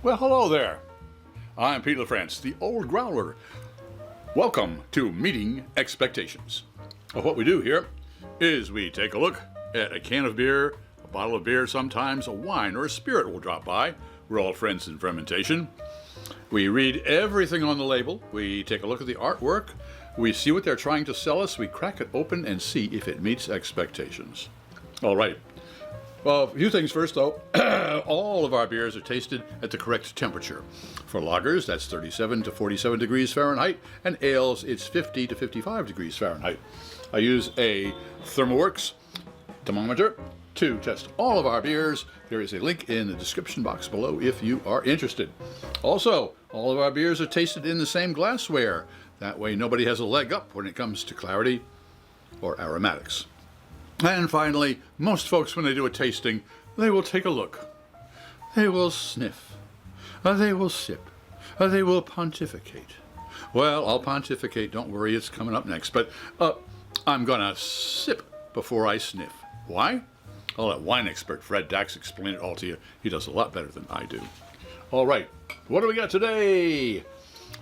Well, hello there. I'm Pete LaFrance, the old Growler. Welcome to Meeting Expectations. Well, what we do here is we take a look at a can of beer, a bottle of beer, sometimes a wine or a spirit will drop by. We're all friends in fermentation. We read everything on the label. We take a look at the artwork. We see what they're trying to sell us. We crack it open and see if it meets expectations. All right. Well, a few things first, though. All of our beers are tasted at the correct temperature. For lagers, that's 37 to 47 degrees Fahrenheit, and ales, it's 50 to 55 degrees Fahrenheit. I use a ThermoWorks thermometer to test all of our beers. There is a link in the description box below if you are interested. Also, all of our beers are tasted in the same glassware. That way nobody has a leg up when it comes to clarity or aromatics. And finally, most folks, when they do a tasting, they will take a look. They will sniff. They will sip. They will pontificate. Well, I'll pontificate, don't worry, it's coming up next. But I'm going to sip before I sniff. Why? I'll let wine expert Fred Dax explain it all to you. He does a lot better than I do. All right, what do we got today?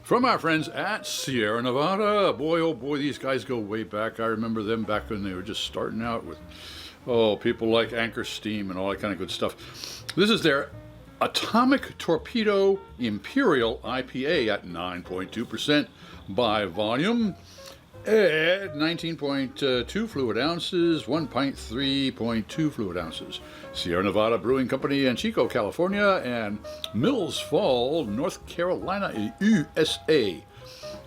From our friends at Sierra Nevada. Boy, oh boy, these guys go way back. I remember them back when they were just starting out with, people like Anchor Steam and all that kind of good stuff. This is their Atomic Torpedo Imperial IPA at 9.2% by volume, at 19.2 fluid ounces, 1.3.2 fluid ounces. Sierra Nevada Brewing Company in Chico, California, and Mills Fall, North Carolina, USA,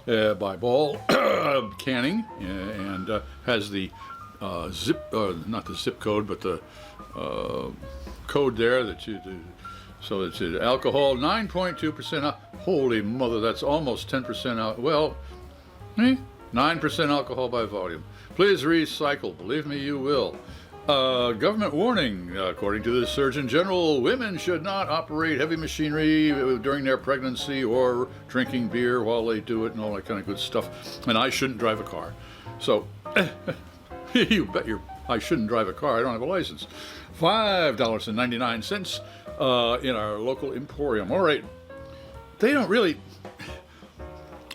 by Ball Canning, and has the not the zip code, but the code there that you do. So it's alcohol, 9.2%. Holy mother, that's almost 10% out. Well, 9% alcohol by volume. Please recycle. Believe me, you will. Government warning. According to the Surgeon General, women should not operate heavy machinery during their pregnancy or drinking beer while they do it and all that kind of good stuff. And I shouldn't drive a car. So, you bet I shouldn't drive a car. I don't have a license. $5.99 in our local emporium. All right. They don't really...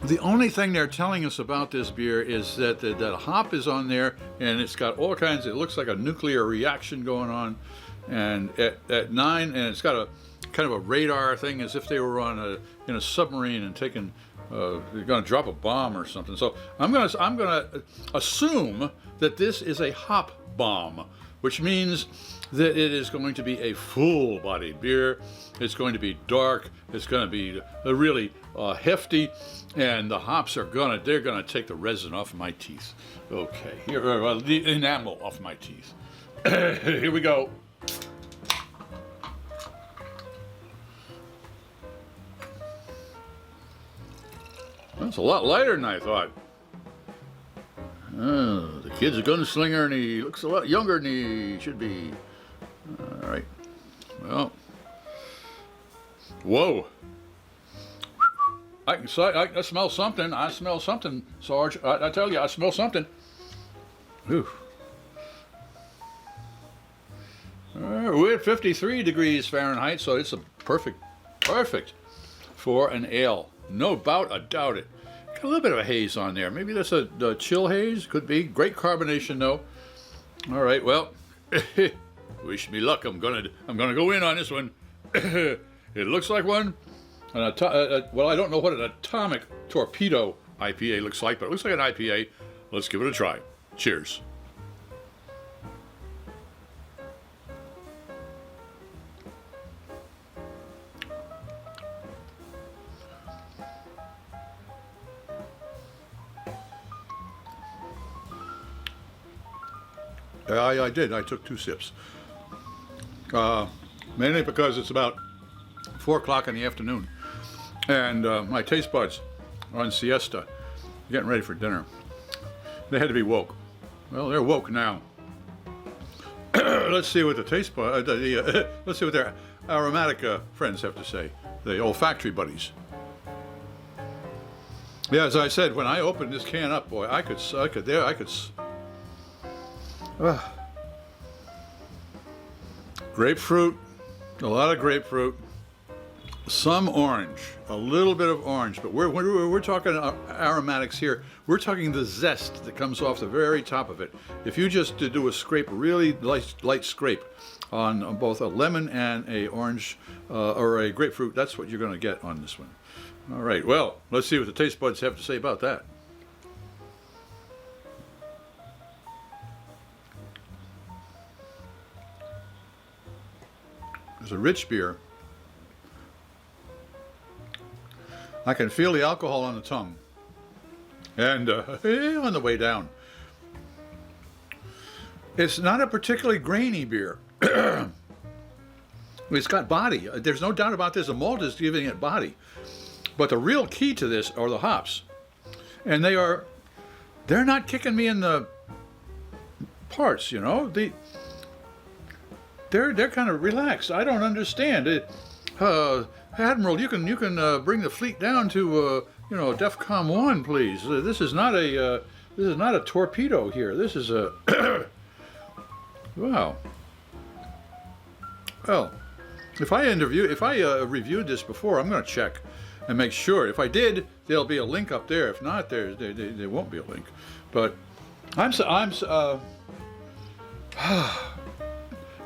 The only thing they're telling us about this beer is that that hop is on there, and it's got all kinds. It looks like a nuclear reaction going on, and at 9, and it's got a kind of a radar thing, as if they were in a submarine and taking. They're going to drop a bomb or something. So I'm gonna assume that this is a hop bomb, which means that it is going to be a full-bodied beer. It's going to be dark. It's going to be really hefty, and the hops they're gonna take the resin off my teeth. Okay, here, the enamel off my teeth. Here we go. That's a lot lighter than I thought. Oh, the kid's a gunslinger, and he looks a lot younger than he should be. All right. Well. Whoa. I smell something. I smell something, Sarge. I tell you, I smell something. Whew. We're at 53 degrees Fahrenheit, so it's a perfect for an ale. No doubt it. Got a little bit of a haze on there. Maybe that's a chill haze. Could be. Great carbonation, though. All right. Well, wish me luck. I'm gonna go in on this one. It looks like one. Well, I don't know what an Atomic Torpedo IPA looks like, but it looks like an IPA. Let's give it a try. Cheers. I did. I took 2 sips. Mainly because it's about 4 o'clock in the afternoon. And my taste buds are on siesta, getting ready for dinner. They had to be woke. Well, they're woke now. Let's see what the taste bud, let's see what their aromatic friends have to say. The olfactory buddies. Yeah, as I said, when I opened this can up, boy, I could. Grapefruit, a lot of grapefruit. some orange, a little bit of orange, but we're talking aromatics here. We're talking the zest that comes off the very top of it. If you just do a scrape, really light scrape on both a lemon and a orange or a grapefruit, that's what you're going to get on this one. All right, well, let's see what the taste buds have to say about that. It's a rich beer. I can feel the alcohol on the tongue and on the way down. It's not a particularly grainy beer. It's got body. There's no doubt about this. The malt is giving it body. But the real key to this are the hops. And they're not kicking me in the parts, you know. They're kind of relaxed. I don't understand it. Admiral, you can bring the fleet down to DEFCON 1, please. This is not a torpedo here. This is a wow. Well, if I reviewed this before, I'm going to check and make sure. If I did, there'll be a link up there. If not, there won't be a link. But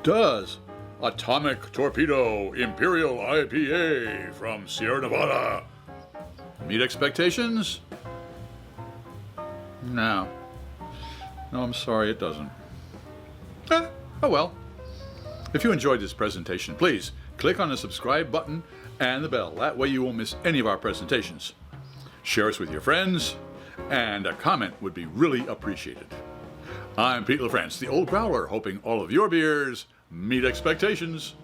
does Atomic Torpedo Imperial IPA from Sierra Nevada meet expectations? No, I'm sorry, it doesn't. Oh well. If you enjoyed this presentation, please click on the subscribe button and the bell. That way you won't miss any of our presentations. Share us with your friends, and a comment would be really appreciated. I'm Pete LaFrance, the Old Growler, hoping all of your beers meet expectations.